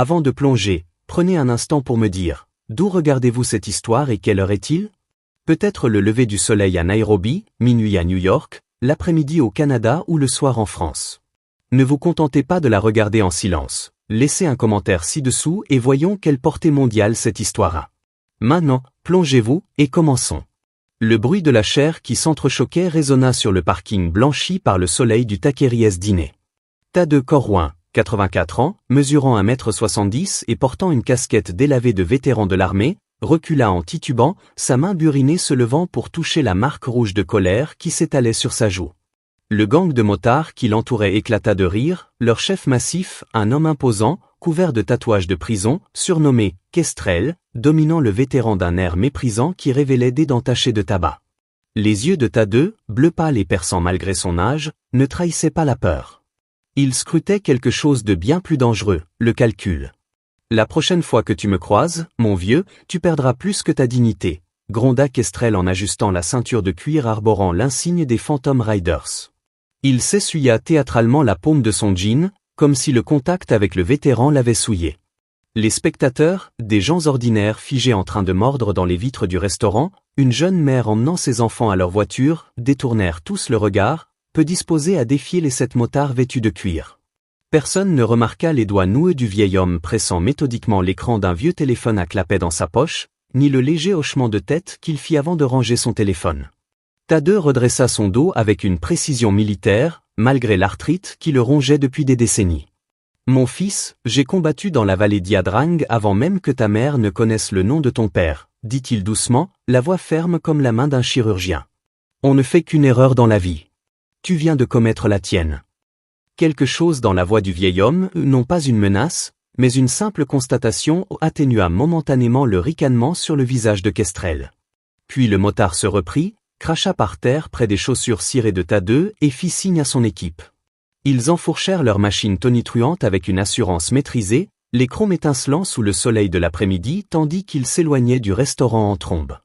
Avant de plonger, prenez un instant pour me dire, d'où regardez-vous cette histoire et quelle heure est-il? Peut-être le lever du soleil à Nairobi, minuit à New York, l'après-midi au Canada ou le soir en France. Ne vous contentez pas de la regarder en silence, laissez un commentaire ci-dessous et voyons quelle portée mondiale cette histoire a. Maintenant, plongez-vous et commençons. Le bruit de la chair qui s'entrechoquait résonna sur le parking blanchi par le soleil du Takeri's Dîner. Tadeu Corrouin, 84 ans, mesurant 1,70 m et portant une casquette délavée de vétéran de l'armée, recula en titubant, sa main burinée se levant pour toucher la marque rouge de colère qui s'étalait sur sa joue. Le gang de motards qui l'entourait éclata de rire, leur chef massif, un homme imposant, couvert de tatouages de prison, surnommé Kestrel, dominant le vétéran d'un air méprisant qui révélait des dents tachées de tabac. Les yeux de Tadeu, bleu pâle et perçant malgré son âge, ne trahissaient pas la peur. Il scrutait quelque chose de bien plus dangereux, le calcul. La prochaine fois que tu me croises, mon vieux, tu perdras plus que ta dignité, gronda Kestrel en ajustant la ceinture de cuir arborant l'insigne des Phantom Riders. Il s'essuya théâtralement la paume de son jean, comme si le contact avec le vétéran l'avait souillé. Les spectateurs, des gens ordinaires figés en train de mordre dans les vitres du restaurant, une jeune mère emmenant ses enfants à leur voiture, détournèrent tous le regard, peu disposés à défier les 7 motards vêtus de cuir. Personne ne remarqua les doigts noueux du vieil homme pressant méthodiquement l'écran d'un vieux téléphone à clapet dans sa poche, ni le léger hochement de tête qu'il fit avant de ranger son téléphone. Tadeu redressa son dos avec une précision militaire, malgré l'arthrite qui le rongeait depuis des décennies. « Mon fils, j'ai combattu dans la vallée d'Yadrang avant même que ta mère ne connaisse le nom de ton père, dit-il doucement, la voix ferme comme la main d'un chirurgien. On ne fait qu'une erreur dans la vie. Tu viens de commettre la tienne. » Quelque chose dans la voix du vieil homme, non pas une menace, mais une simple constatation atténua momentanément le ricanement sur le visage de Kestrel. Puis le motard se reprit, cracha par terre près des chaussures cirées de Tadeu et fit signe à son équipe. Ils enfourchèrent leur machine tonitruante avec une assurance maîtrisée, les chromes étincelant sous le soleil de l'après-midi tandis qu'ils s'éloignaient du restaurant en trombe.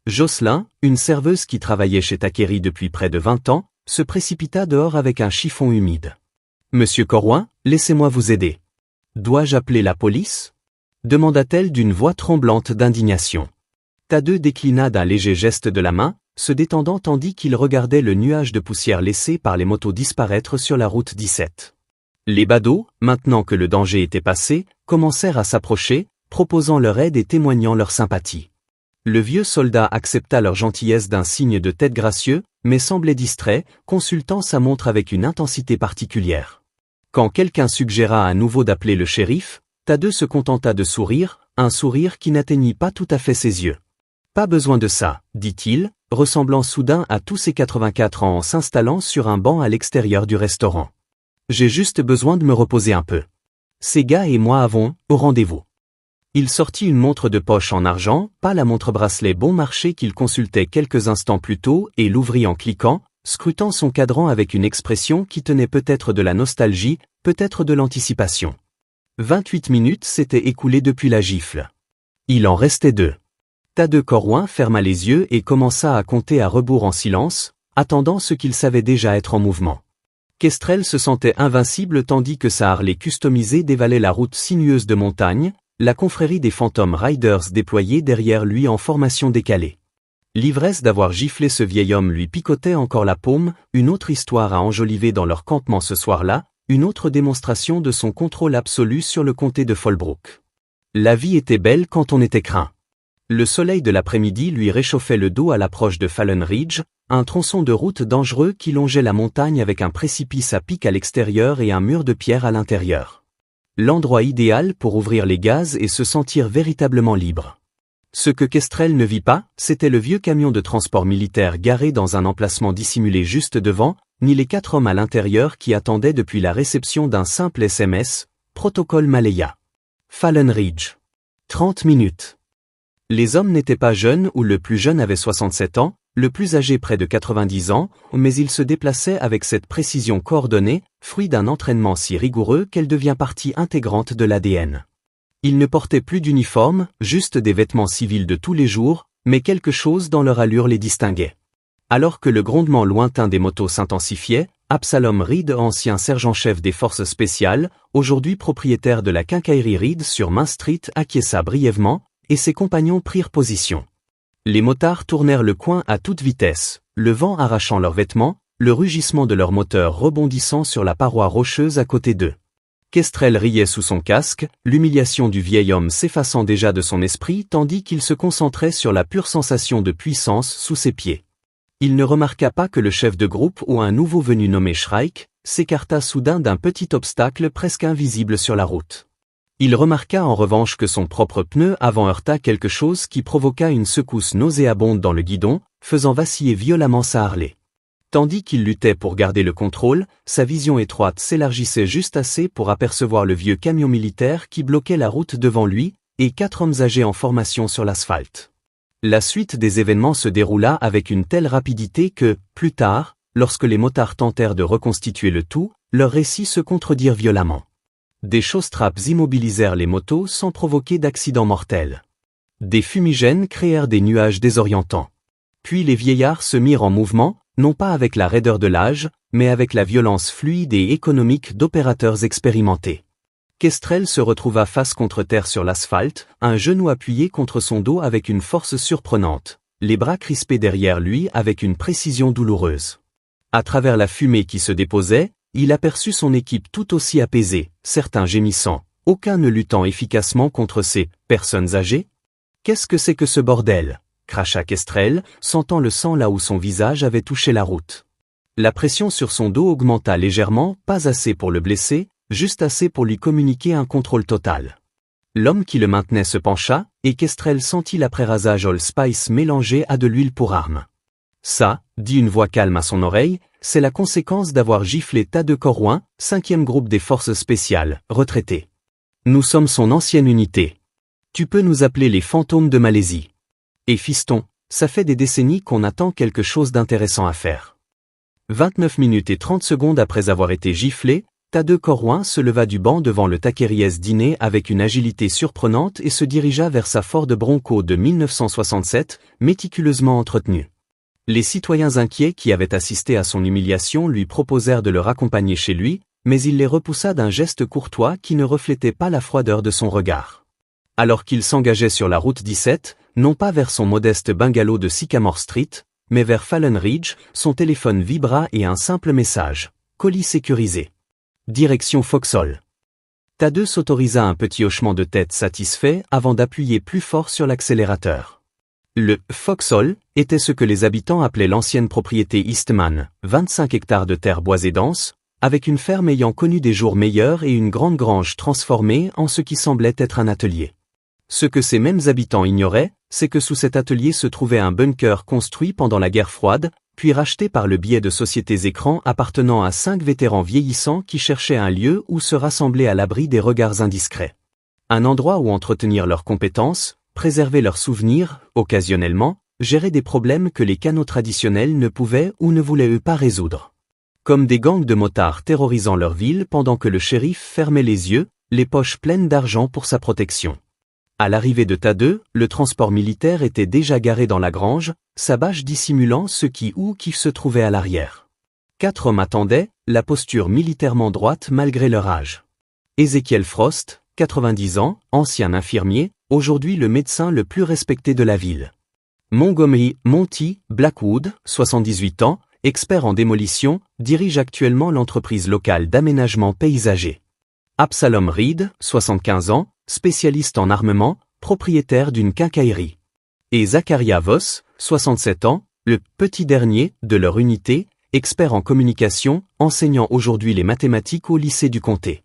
Jocelyn, une serveuse qui travaillait chez Takeri depuis près de 20 ans, se précipita dehors avec un chiffon humide. « Monsieur Corrouin, laissez-moi vous aider. »« Dois-je appeler la police ?» demanda-t-elle d'une voix tremblante d'indignation. Tadeu déclina d'un léger geste de la main, se détendant tandis qu'il regardait le nuage de poussière laissé par les motos disparaître sur la route 17. Les badauds, maintenant que le danger était passé, commencèrent à s'approcher, proposant leur aide et témoignant leur sympathie. Le vieux soldat accepta leur gentillesse d'un signe de tête gracieux, mais semblait distrait, consultant sa montre avec une intensité particulière. Quand quelqu'un suggéra à nouveau d'appeler le shérif, Tadeu se contenta de sourire, un sourire qui n'atteignit pas tout à fait ses yeux. « Pas besoin de ça, dit-il, ressemblant soudain à tous ses 84 ans en s'installant sur un banc à l'extérieur du restaurant. J'ai juste besoin de me reposer un peu. Ces gars et moi avons, au rendez-vous. » Il sortit une montre de poche en argent, pas la montre bracelet bon marché qu'il consultait quelques instants plus tôt et l'ouvrit en cliquant, scrutant son cadran avec une expression qui tenait peut-être de la nostalgie, peut-être de l'anticipation. 28 minutes s'étaient écoulées depuis la gifle. Il en restait 2. Tadeu Corrouin ferma les yeux et commença à compter à rebours en silence, attendant ce qu'il savait déjà être en mouvement. Kestrel se sentait invincible tandis que sa Harley customisée dévalait la route sinueuse de montagne, la confrérie des Phantom Riders déployée derrière lui en formation décalée. L'ivresse d'avoir giflé ce vieil homme lui picotait encore la paume, une autre histoire à enjoliver dans leur campement ce soir-là, une autre démonstration de son contrôle absolu sur le comté de Fallbrook. La vie était belle quand on était craint. Le soleil de l'après-midi lui réchauffait le dos à l'approche de Fallen Ridge, un tronçon de route dangereux qui longeait la montagne avec un précipice à pic à l'extérieur et un mur de pierre à l'intérieur. L'endroit idéal pour ouvrir les gaz et se sentir véritablement libre. Ce que Kestrel ne vit pas, c'était le vieux camion de transport militaire garé dans un emplacement dissimulé juste devant, ni les 4 hommes à l'intérieur qui attendaient depuis la réception d'un simple SMS, protocole Malaya. Fallen Ridge. 30 minutes. Les hommes n'étaient pas jeunes ou le plus jeune avait 67 ans, le plus âgé près de 90 ans, mais ils se déplaçaient avec cette précision coordonnée, fruit d'un entraînement si rigoureux qu'elle devient partie intégrante de l'ADN. Ils ne portaient plus d'uniforme, juste des vêtements civils de tous les jours, mais quelque chose dans leur allure les distinguait. Alors que le grondement lointain des motos s'intensifiait, Absalom Reed, ancien sergent-chef des forces spéciales, aujourd'hui propriétaire de la quincaillerie Reed sur Main Street, acquiesça brièvement, et ses compagnons prirent position. Les motards tournèrent le coin à toute vitesse, le vent arrachant leurs vêtements, le rugissement de leurs moteurs rebondissant sur la paroi rocheuse à côté d'eux. Kestrel riait sous son casque, l'humiliation du vieil homme s'effaçant déjà de son esprit tandis qu'il se concentrait sur la pure sensation de puissance sous ses pieds. Il ne remarqua pas que le chef de groupe ou un nouveau venu nommé Shrike s'écarta soudain d'un petit obstacle presque invisible sur la route. Il remarqua en revanche que son propre pneu avant heurta quelque chose qui provoqua une secousse nauséabonde dans le guidon, faisant vaciller violemment sa Harley. Tandis qu'il luttait pour garder le contrôle, sa vision étroite s'élargissait juste assez pour apercevoir le vieux camion militaire qui bloquait la route devant lui, et 4 hommes âgés en formation sur l'asphalte. La suite des événements se déroula avec une telle rapidité que, plus tard, lorsque les motards tentèrent de reconstituer le tout, leurs récits se contredirent violemment. Des chausses-trappes immobilisèrent les motos sans provoquer d'accident mortel. Des fumigènes créèrent des nuages désorientants. Puis les vieillards se mirent en mouvement, non pas avec la raideur de l'âge, mais avec la violence fluide et économique d'opérateurs expérimentés. Kestrel se retrouva face contre terre sur l'asphalte, un genou appuyé contre son dos avec une force surprenante, les bras crispés derrière lui avec une précision douloureuse. À travers la fumée qui se déposait, il aperçut son équipe tout aussi apaisée, certains gémissant, aucun ne luttant efficacement contre ces personnes âgées. « Qu'est-ce que c'est que ce bordel ?» cracha Kestrel, sentant le sang là où son visage avait touché la route. La pression sur son dos augmenta légèrement, pas assez pour le blesser, juste assez pour lui communiquer un contrôle total. L'homme qui le maintenait se pencha, et Kestrel sentit l'après-rasage Allspice mélangé à de l'huile pour arme. « Ça, » dit une voix calme à son oreille, « c'est la conséquence d'avoir giflé Thad Corwin, 5e groupe des forces spéciales, retraité. Nous sommes son ancienne unité. Tu peux nous appeler les fantômes de Malaisie. Et fiston, ça fait des décennies qu'on attend quelque chose d'intéressant à faire. » 29 minutes et 30 secondes après avoir été giflé, Thad Corwin se leva du banc devant le Taqueries dîner avec une agilité surprenante et se dirigea vers sa Ford Bronco de 1967, méticuleusement entretenue. Les citoyens inquiets qui avaient assisté à son humiliation lui proposèrent de le raccompagner chez lui, mais il les repoussa d'un geste courtois qui ne reflétait pas la froideur de son regard. Alors qu'il s'engageait sur la route 17, non pas vers son modeste bungalow de Sycamore Street, mais vers Fallon Ridge, son téléphone vibra et un simple message. Colis sécurisé. Direction Foxhole. Thad s'autorisa un petit hochement de tête satisfait avant d'appuyer plus fort sur l'accélérateur. Le Foxhole était ce que les habitants appelaient l'ancienne propriété Eastman, 25 hectares de terre boisée dense, avec une ferme ayant connu des jours meilleurs et une grande grange transformée en ce qui semblait être un atelier. Ce que ces mêmes habitants ignoraient, c'est que sous cet atelier se trouvait un bunker construit pendant la guerre froide, puis racheté par le biais de sociétés écrans appartenant à 5 vétérans vieillissants qui cherchaient un lieu où se rassembler à l'abri des regards indiscrets. Un endroit où entretenir leurs compétences, préserver leurs souvenirs, occasionnellement, gérer des problèmes que les canaux traditionnels ne pouvaient ou ne voulaient eux pas résoudre. Comme des gangs de motards terrorisant leur ville pendant que le shérif fermait les yeux, les poches pleines d'argent pour sa protection. À l'arrivée de Thad, le transport militaire était déjà garé dans la grange, sa bâche dissimulant ce qui se trouvait à l'arrière. 4 hommes attendaient, la posture militairement droite malgré leur âge. Ezekiel Frost, 90 ans, ancien infirmier, aujourd'hui le médecin le plus respecté de la ville. Montgomery Monty Blackwood, 78 ans, expert en démolition, dirige actuellement l'entreprise locale d'aménagement paysager. Absalom Reed, 75 ans, spécialiste en armement, propriétaire d'une quincaillerie. Et Zachariah Voss, 67 ans, le petit dernier de leur unité, expert en communication, enseignant aujourd'hui les mathématiques au lycée du comté.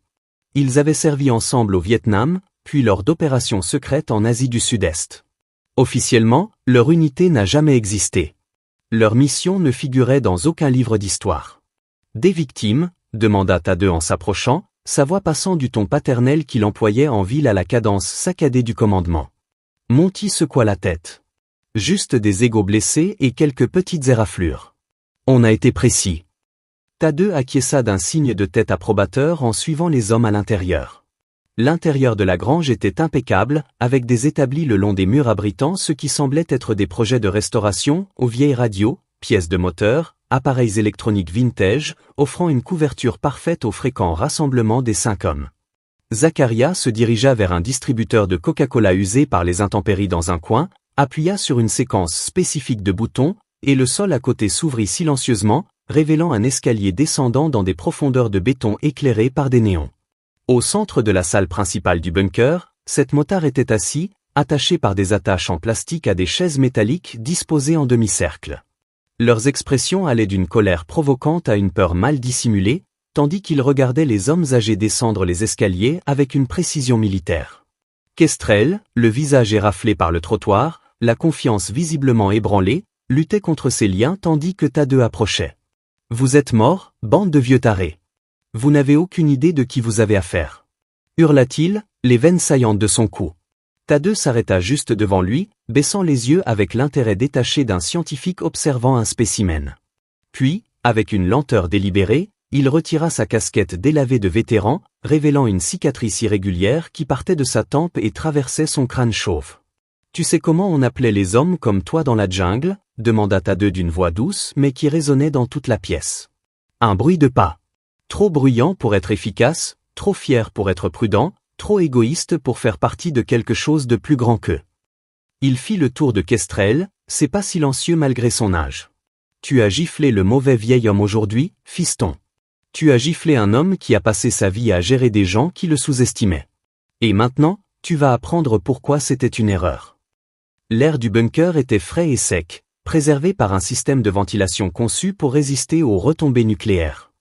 Ils avaient servi ensemble au Vietnam, puis lors d'opérations secrètes en Asie du Sud-Est. Officiellement, leur unité n'a jamais existé. Leur mission ne figurait dans aucun livre d'histoire. Des victimes, demanda Thad en s'approchant, sa voix passant du ton paternel qu'il employait en ville à la cadence saccadée du commandement. Monty secoua la tête. Juste des égos blessés et quelques petites éraflures. On a été précis. Thad acquiesça d'un signe de tête approbateur en suivant les hommes à l'intérieur. L'intérieur de la grange était impeccable, avec des établis le long des murs abritant ce qui semblait être des projets de restauration, aux vieilles radios, pièces de moteur, appareils électroniques vintage, offrant une couverture parfaite aux fréquents rassemblements des 5 hommes. Zakaria se dirigea vers un distributeur de Coca-Cola usé par les intempéries dans un coin, appuya sur une séquence spécifique de boutons, et le sol à côté s'ouvrit silencieusement, révélant un escalier descendant dans des profondeurs de béton éclairées par des néons. Au centre de la salle principale du bunker, 7 motards étaient assis, attachés par des attaches en plastique à des chaises métalliques disposées en demi-cercle. Leurs expressions allaient d'une colère provocante à une peur mal dissimulée, tandis qu'ils regardaient les hommes âgés descendre les escaliers avec une précision militaire. Kestrel, le visage éraflé par le trottoir, la confiance visiblement ébranlée, luttait contre ses liens tandis que Tadeu approchait. « Vous êtes morts, bande de vieux tarés. Vous n'avez aucune idée de qui vous avez affaire. » hurla-t-il, les veines saillantes de son cou. Tadeu s'arrêta juste devant lui, baissant les yeux avec l'intérêt détaché d'un scientifique observant un spécimen. Puis, avec une lenteur délibérée, il retira sa casquette délavée de vétéran, révélant une cicatrice irrégulière qui partait de sa tempe et traversait son crâne chauve. « Tu sais comment on appelait les hommes comme toi dans la jungle ?» demanda Tadeu d'une voix douce mais qui résonnait dans toute la pièce. Un bruit de pas. Trop bruyant pour être efficace, trop fier pour être prudent, trop égoïste pour faire partie de quelque chose de plus grand qu'eux. Il fit le tour de Kestrel, ses pas silencieux malgré son âge. « Tu as giflé le mauvais vieil homme aujourd'hui, fiston. Tu as giflé un homme qui a passé sa vie à gérer des gens qui le sous-estimaient. Et maintenant, tu vas apprendre pourquoi c'était une erreur. » L'air du bunker était frais et sec, préservé par un système de ventilation conçu pour résister aux retombées nucléaires.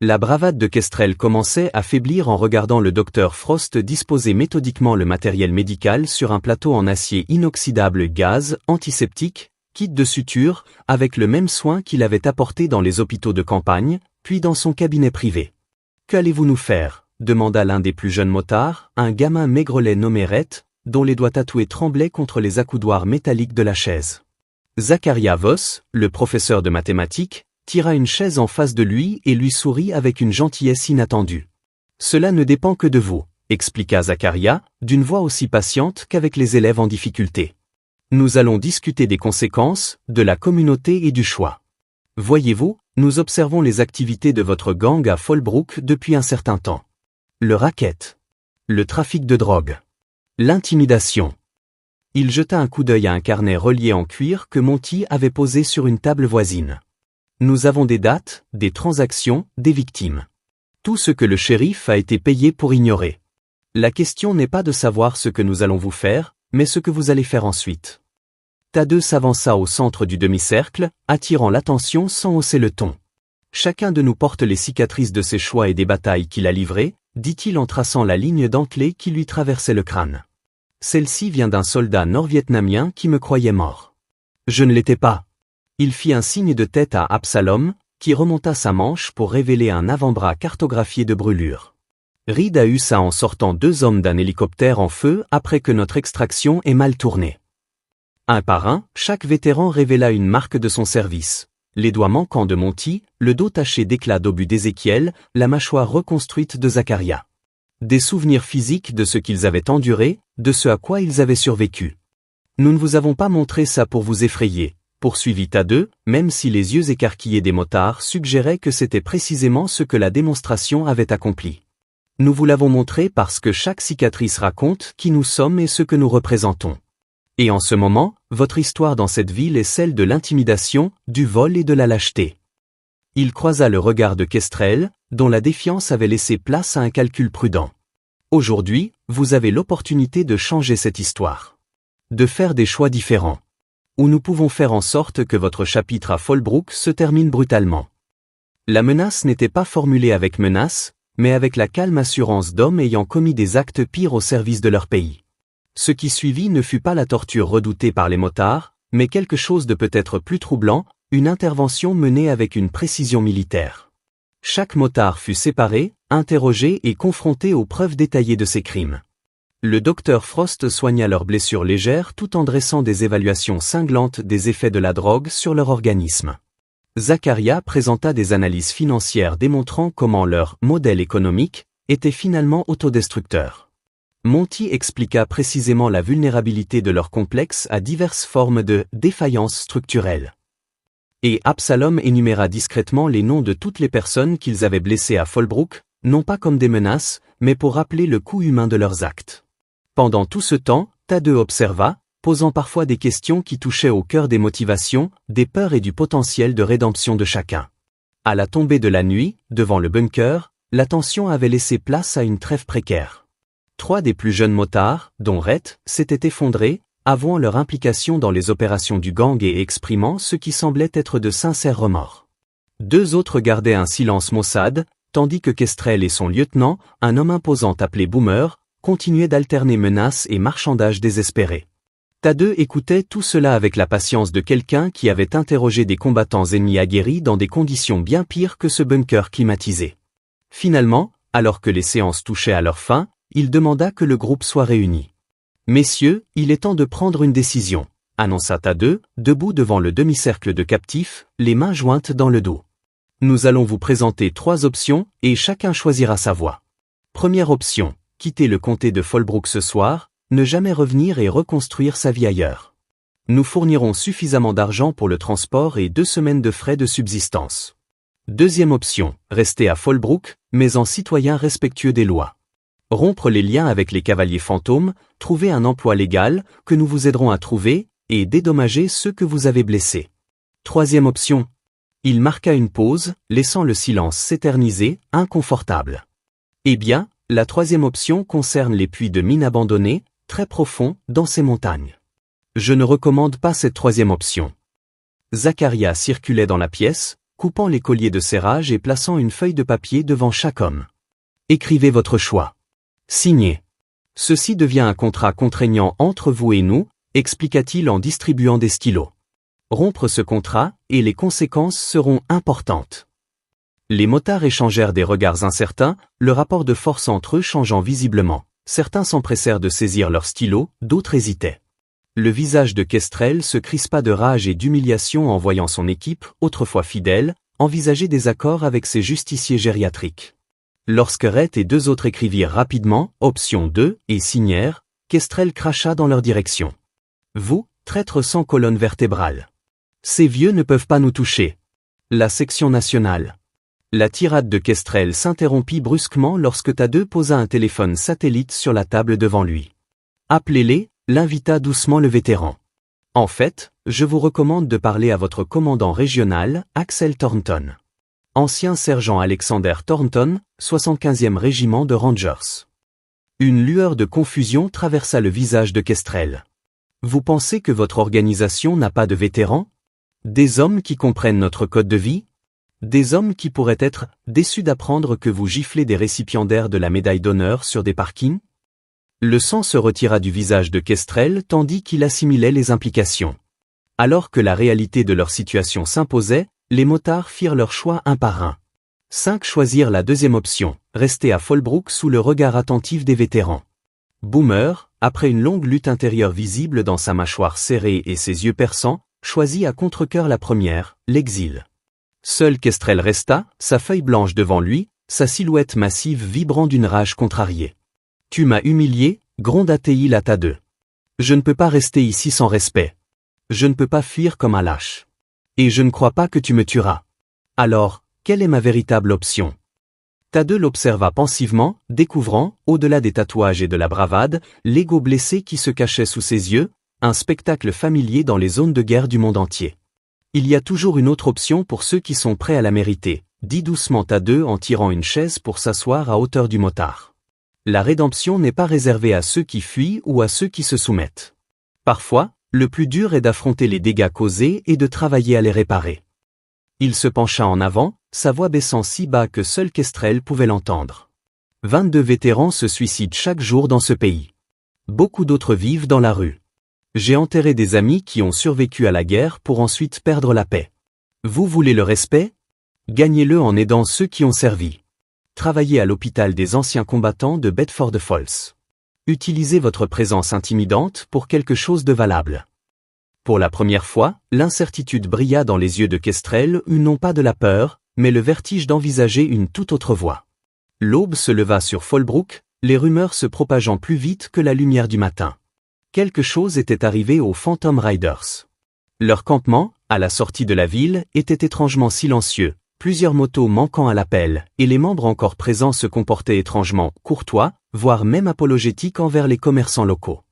La bravade de Kestrel commençait à faiblir en regardant le docteur Frost disposer méthodiquement le matériel médical sur un plateau en acier inoxydable, gaz, antiseptique, kit de suture, avec le même soin qu'il avait apporté dans les hôpitaux de campagne, puis dans son cabinet privé. « Qu'allez-vous nous faire ?» demanda l'un des plus jeunes motards, un gamin maigrelet nommé Rhett, dont les doigts tatoués tremblaient contre les accoudoirs métalliques de la chaise. Zakaria Voss, le professeur de mathématiques, tira une chaise en face de lui et lui sourit avec une gentillesse inattendue. « Cela ne dépend que de vous, » expliqua Zakaria, d'une voix aussi patiente qu'avec les élèves en difficulté. « Nous allons discuter des conséquences, de la communauté et du choix. Voyez-vous, nous observons les activités de votre gang à Fallbrook depuis un certain temps. Le racket. Le trafic de drogue. L'intimidation. » Il jeta un coup d'œil à un carnet relié en cuir que Monty avait posé sur une table voisine. Nous avons des dates, des transactions, des victimes. Tout ce que le shérif a été payé pour ignorer. La question n'est pas de savoir ce que nous allons vous faire, mais ce que vous allez faire ensuite. Tadeu s'avança au centre du demi-cercle, attirant l'attention sans hausser le ton. Chacun de nous porte les cicatrices de ses choix et des batailles qu'il a livrées, dit-il en traçant la ligne dentelée qui lui traversait le crâne. Celle-ci vient d'un soldat nord-vietnamien qui me croyait mort. Je ne l'étais pas. Il fit un signe de tête à Absalom, qui remonta sa manche pour révéler un avant-bras cartographié de brûlures. Reed a eu ça en sortant 2 hommes d'un hélicoptère en feu après que notre extraction ait mal tourné. Un par un, chaque vétéran révéla une marque de son service. Les doigts manquants de Monty, le dos taché d'éclats d'obus d'Ézéchiel, la mâchoire reconstruite de Zakaria. Des souvenirs physiques de ce qu'ils avaient enduré, de ce à quoi ils avaient survécu. Nous ne vous avons pas montré ça pour vous effrayer, poursuivit Tadeu, même si les yeux écarquillés des motards suggéraient que c'était précisément ce que la démonstration avait accompli. Nous vous l'avons montré parce que chaque cicatrice raconte qui nous sommes et ce que nous représentons. Et en ce moment, votre histoire dans cette ville est celle de l'intimidation, du vol et de la lâcheté. Il croisa le regard de Kestrel, dont la défiance avait laissé place à un calcul prudent. Aujourd'hui, vous avez l'opportunité de changer cette histoire. De faire des choix différents. Ou nous pouvons faire en sorte que votre chapitre à Fallbrook se termine brutalement. La menace n'était pas formulée avec menace, mais avec la calme assurance d'hommes ayant commis des actes pires au service de leur pays. Ce qui suivit ne fut pas la torture redoutée par les motards, mais quelque chose de peut-être plus troublant, une intervention menée avec une précision militaire. Chaque motard fut séparé, interrogé et confronté aux preuves détaillées de ses crimes. Le docteur Frost soigna leurs blessures légères tout en dressant des évaluations cinglantes des effets de la drogue sur leur organisme. Zakaria présenta des analyses financières démontrant comment leur « modèle économique » était finalement autodestructeur. Monty expliqua précisément la vulnérabilité de leur complexe à diverses formes de « défaillance structurelle ». Et Absalom énuméra discrètement les noms de toutes les personnes qu'ils avaient blessées à Fallbrook, non pas comme des menaces, mais pour rappeler le coût humain de leurs actes. Pendant tout ce temps, Thaddeus observa, posant parfois des questions qui touchaient au cœur des motivations, des peurs et du potentiel de rédemption de chacun. À la tombée de la nuit, devant le bunker, la tension avait laissé place à une trêve précaire. 3 des plus jeunes motards, dont Rhett, s'étaient effondrés, avouant leur implication dans les opérations du gang et exprimant ce qui semblait être de sincères remords. 2 autres gardaient un silence maussade, tandis que Kestrel et son lieutenant, un homme imposant appelé Boomer, continuaient d'alterner menaces et marchandages désespérés. Thaddeus écoutait tout cela avec la patience de quelqu'un qui avait interrogé des combattants ennemis aguerris dans des conditions bien pires que ce bunker climatisé. Finalement, alors que les séances touchaient à leur fin, il demanda que le groupe soit réuni. « Messieurs, il est temps de prendre une décision », annonça Thaddeus, debout devant le demi-cercle de captifs, les mains jointes dans le dos. « Nous allons vous présenter 3 options, et chacun choisira sa voie. Première option, quitter le comté de Fallbrook ce soir, ne jamais revenir et reconstruire sa vie ailleurs. Nous fournirons suffisamment d'argent pour le transport et 2 semaines de frais de subsistance. Deuxième option, rester à Fallbrook, mais en citoyen respectueux des lois. Rompre les liens avec les cavaliers fantômes, trouver un emploi légal, que nous vous aiderons à trouver, et dédommager ceux que vous avez blessés. Troisième option. Il marqua une pause, laissant le silence s'éterniser, inconfortable. Eh bien, la troisième option concerne les puits de mines abandonnés, très profonds, dans ces montagnes. Je ne recommande pas cette troisième option. Zacharia circulait dans la pièce, coupant les colliers de serrage et plaçant une feuille de papier devant chaque homme. Écrivez votre choix. Signez. Ceci devient un contrat contraignant entre vous et nous, expliqua-t-il en distribuant des stylos. Rompre ce contrat, et les conséquences seront importantes. Les motards échangèrent des regards incertains, le rapport de force entre eux changeant visiblement. Certains s'empressèrent de saisir leurs stylos, d'autres hésitaient. Le visage de Kestrel se crispa de rage et d'humiliation en voyant son équipe, autrefois fidèle, envisager des accords avec ses justiciers gériatriques. Lorsque Rhett et 2 autres écrivirent rapidement « Option 2 » et signèrent, Kestrel cracha dans leur direction. « Vous, traîtres sans colonne vertébrale. Ces vieux ne peuvent pas nous toucher. » La section nationale. La tirade de Kestrel s'interrompit brusquement lorsque Thaddeus posa un téléphone satellite sur la table devant lui. « Appelez-les » l'invita doucement le vétéran. « En fait, je vous recommande de parler à votre commandant régional, Axel Thornton. Ancien sergent Alexander Thornton, 75e régiment de Rangers. » Une lueur de confusion traversa le visage de Kestrel. « Vous pensez que votre organisation n'a pas de vétérans? Des hommes qui comprennent notre code de vie? Des hommes qui pourraient être déçus d'apprendre que vous giflez des récipiendaires de la médaille d'honneur sur des parkings? » Le sang se retira du visage de Kestrel tandis qu'il assimilait les implications. Alors que la réalité de leur situation s'imposait, les motards firent leur choix un par un. 5 choisirent la deuxième option, rester à Fallbrook sous le regard attentif des vétérans. Boomer, après une longue lutte intérieure visible dans sa mâchoire serrée et ses yeux perçants, choisit à contre-cœur la première, l'exil. Seul Kestrel resta, sa feuille blanche devant lui, sa silhouette massive vibrant d'une rage contrariée. « Tu m'as humilié » gronda-t-il à Thaddeus. « Je ne peux pas rester ici sans respect. Je ne peux pas fuir comme un lâche. Et je ne crois pas que tu me tueras. Alors, quelle est ma véritable option ?» Thaddeus l'observa pensivement, découvrant, au-delà des tatouages et de la bravade, l'ego blessé qui se cachait sous ses yeux, un spectacle familier dans les zones de guerre du monde entier. « Il y a toujours une autre option pour ceux qui sont prêts à la mériter, » dit doucement Thaddeus en tirant une chaise pour s'asseoir à hauteur du motard. La rédemption n'est pas réservée à ceux qui fuient ou à ceux qui se soumettent. Parfois, le plus dur est d'affronter les dégâts causés et de travailler à les réparer. Il se pencha en avant, sa voix baissant si bas que seul Kestrel pouvait l'entendre. 22 vétérans se suicident chaque jour dans ce pays. Beaucoup d'autres vivent dans la rue. J'ai enterré des amis qui ont survécu à la guerre pour ensuite perdre la paix. Vous voulez le respect? Gagnez-le en aidant ceux qui ont servi. Travaillez à l'hôpital des anciens combattants de Bedford Falls. Utilisez votre présence intimidante pour quelque chose de valable. Pour la première fois, l'incertitude brilla dans les yeux de Kestrel, non pas de la peur, mais le vertige d'envisager une toute autre voie. L'aube se leva sur Fallbrook, les rumeurs se propageant plus vite que la lumière du matin. Quelque chose était arrivé aux Phantom Riders. Leur campement, à la sortie de la ville, était étrangement silencieux, plusieurs motos manquant à l'appel, et les membres encore présents se comportaient étrangement courtois, voire même apologétiques envers les commerçants locaux.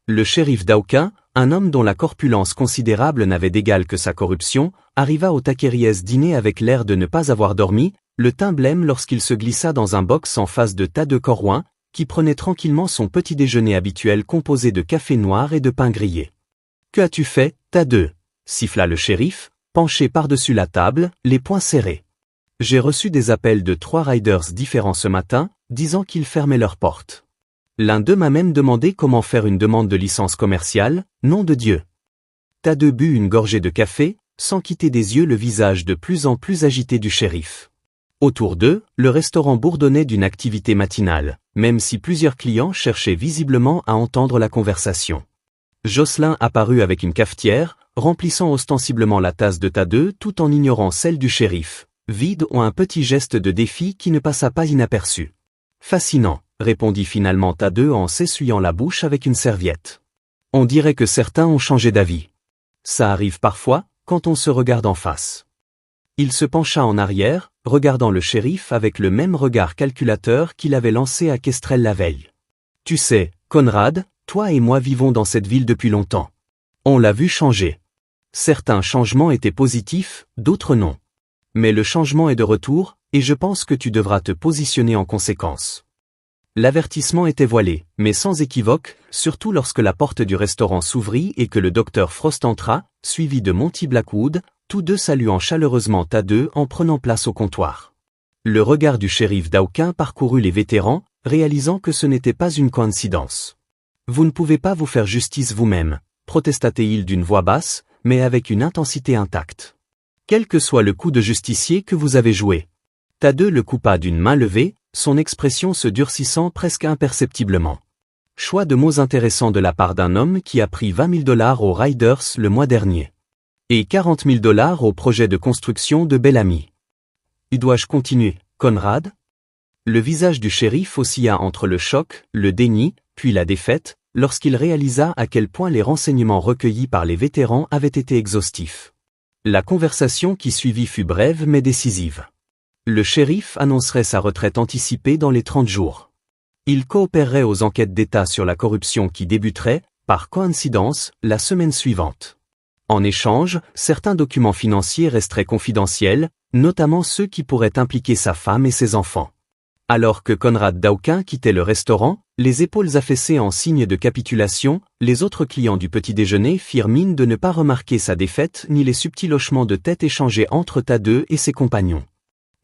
Le shérif Dauquin, un homme dont la corpulence considérable n'avait d'égal que sa corruption, arriva au Taqueries dîner avec l'air de ne pas avoir dormi, le teint blême lorsqu'il se glissa dans un box en face de Tadeu Corrouin, qui prenait tranquillement son petit déjeuner habituel composé de café noir et de pain grillé. « Que as-tu fait, Tadeu » siffla le shérif, penché par-dessus la table, les poings serrés. « J'ai reçu des appels de 3 riders différents ce matin, disant qu'ils fermaient leurs portes. L'un d'eux m'a même demandé comment faire une demande de licence commerciale, nom de Dieu. » Tadeu but une gorgée de café, sans quitter des yeux le visage de plus en plus agité du shérif. Autour d'eux, le restaurant bourdonnait d'une activité matinale, même si plusieurs clients cherchaient visiblement à entendre la conversation. Jocelyn apparut avec une cafetière, remplissant ostensiblement la tasse de Tadeu tout en ignorant celle du shérif, vide ou un petit geste de défi qui ne passa pas inaperçu. « Fascinant, » répondit finalement Tadeu en s'essuyant la bouche avec une serviette. « On dirait que certains ont changé d'avis. Ça arrive parfois, quand on se regarde en face. » Il se pencha en arrière, regardant le shérif avec le même regard calculateur qu'il avait lancé à Kestrel la veille. « Tu sais, Conrad, toi et moi vivons dans cette ville depuis longtemps. On l'a vu changer. Certains changements étaient positifs, d'autres non. Mais le changement est de retour, et je pense que tu devras te positionner en conséquence. » L'avertissement était voilé, mais sans équivoque, surtout lorsque la porte du restaurant s'ouvrit et que le docteur Frost entra, suivi de Monty Blackwood, tous deux saluant chaleureusement Tadeu en prenant place au comptoir. Le regard du shérif Dauquin parcourut les vétérans, réalisant que ce n'était pas une coïncidence. « Vous ne pouvez pas vous faire justice vous-même, » protesta-t-il d'une voix basse, mais avec une intensité intacte. « Quel que soit le coup de justicier que vous avez joué. » Tadeu le coupa d'une main levée, son expression se durcissant presque imperceptiblement. Choix de mots intéressants de la part d'un homme qui a pris 20 000 $ aux Riders le mois dernier. Et 40 000 $ au projet de construction de Bellamy. Dois-je continuer, Conrad ? Le visage du shérif oscilla entre le choc, le déni, puis la défaite, lorsqu'il réalisa à quel point les renseignements recueillis par les vétérans avaient été exhaustifs. La conversation qui suivit fut brève mais décisive. Le shérif annoncerait sa retraite anticipée dans les 30 jours. Il coopérerait aux enquêtes d'État sur la corruption qui débuteraient, par coïncidence, la semaine suivante. En échange, certains documents financiers resteraient confidentiels, notamment ceux qui pourraient impliquer sa femme et ses enfants. Alors que Conrad Dauquin quittait le restaurant, les épaules affaissées en signe de capitulation, les autres clients du petit déjeuner firent mine de ne pas remarquer sa défaite ni les subtils hochements de tête échangés entre Tadeu et ses compagnons.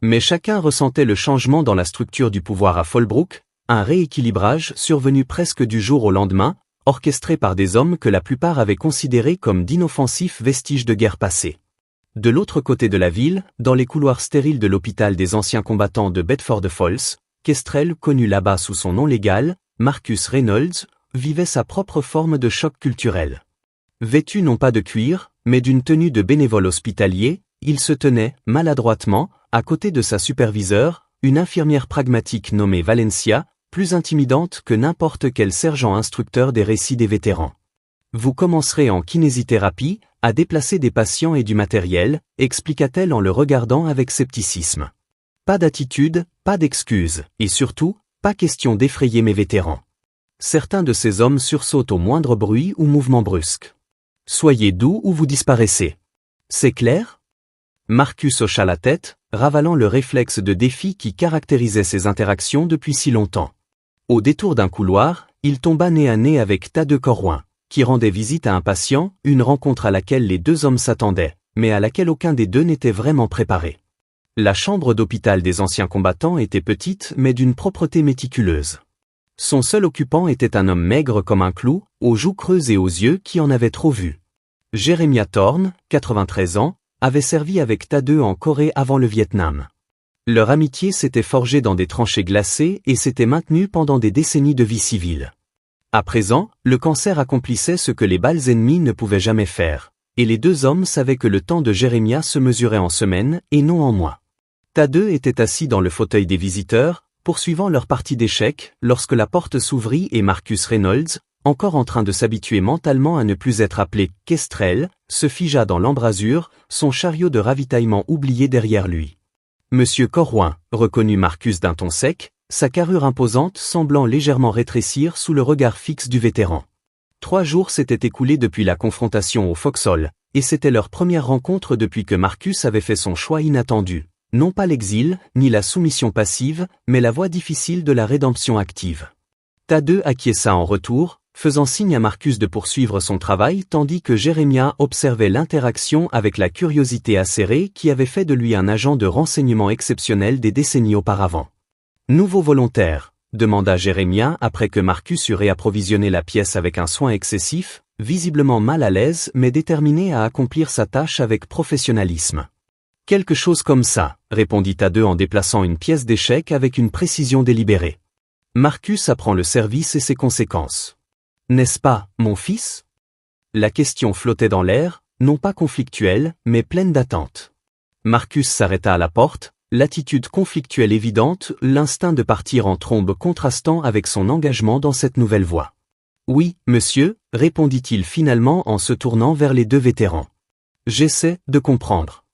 Mais chacun ressentait le changement dans la structure du pouvoir à Fallbrook, un rééquilibrage survenu presque du jour au lendemain, orchestré par des hommes que la plupart avaient considérés comme d'inoffensifs vestiges de guerre passée. De l'autre côté de la ville, dans les couloirs stériles de l'hôpital des anciens combattants de Bedford Falls, Kestrel, connu là-bas sous son nom légal, Marcus Reynolds, vivait sa propre forme de choc culturel. Vêtu non pas de cuir, mais d'une tenue de bénévole hospitalier, il se tenait, maladroitement, à côté de sa superviseure, une infirmière pragmatique nommée Valencia, plus intimidante que n'importe quel sergent instructeur des récits des vétérans. Vous commencerez en kinésithérapie, à déplacer des patients et du matériel, expliqua-t-elle en le regardant avec scepticisme. Pas d'attitude, pas d'excuses, et surtout, pas question d'effrayer mes vétérans. Certains de ces hommes sursautent au moindre bruit ou mouvement brusque. Soyez doux ou vous disparaissez. C'est clair ? Marcus hocha la tête, ravalant le réflexe de défi qui caractérisait ses interactions depuis si longtemps. Au détour d'un couloir, il tomba nez à nez avec Tadeu Corrouin, qui rendait visite à un patient, une rencontre à laquelle les deux hommes s'attendaient, mais à laquelle aucun des deux n'était vraiment préparé. La chambre d'hôpital des anciens combattants était petite mais d'une propreté méticuleuse. Son seul occupant était un homme maigre comme un clou, aux joues creuses et aux yeux qui en avaient trop vu. Jeremiah Thorne, 93 ans, avait servi avec Tadeu en Corée avant le Vietnam. Leur amitié s'était forgée dans des tranchées glacées et s'était maintenue pendant des décennies de vie civile. À présent, le cancer accomplissait ce que les balles ennemies ne pouvaient jamais faire, et les deux hommes savaient que le temps de Jeremiah se mesurait en semaines et non en mois. Tadeu était assis dans le fauteuil des visiteurs, poursuivant leur partie d'échecs, lorsque la porte s'ouvrit et Marcus Reynolds, encore en train de s'habituer mentalement à ne plus être appelé Kestrel, se figea dans l'embrasure, son chariot de ravitaillement oublié derrière lui. Monsieur Corrouin, reconnut Marcus d'un ton sec, sa carrure imposante semblant légèrement rétrécir sous le regard fixe du vétéran. 3 jours s'étaient écoulés depuis la confrontation au Foxhole, et c'était leur première rencontre depuis que Marcus avait fait son choix inattendu. Non pas l'exil, ni la soumission passive, mais la voie difficile de la rédemption active. Thaddeus acquiesça en retour, faisant signe à Marcus de poursuivre son travail tandis que Jérémia observait l'interaction avec la curiosité acérée qui avait fait de lui un agent de renseignement exceptionnel des décennies auparavant. « Nouveau volontaire ?» demanda Jérémia après que Marcus eut réapprovisionné la pièce avec un soin excessif, visiblement mal à l'aise mais déterminé à accomplir sa tâche avec professionnalisme. « Quelque chose comme ça », répondit Thaddeus en déplaçant une pièce d'échec avec une précision délibérée. Marcus apprend le service et ses conséquences. « N'est-ce pas, mon fils ?» La question flottait dans l'air, non pas conflictuelle, mais pleine d'attente. Marcus s'arrêta à la porte, l'attitude conflictuelle évidente, l'instinct de partir en trombe contrastant avec son engagement dans cette nouvelle voie. « Oui, monsieur », répondit-il finalement en se tournant vers les 2 vétérans. « J'essaie de comprendre. »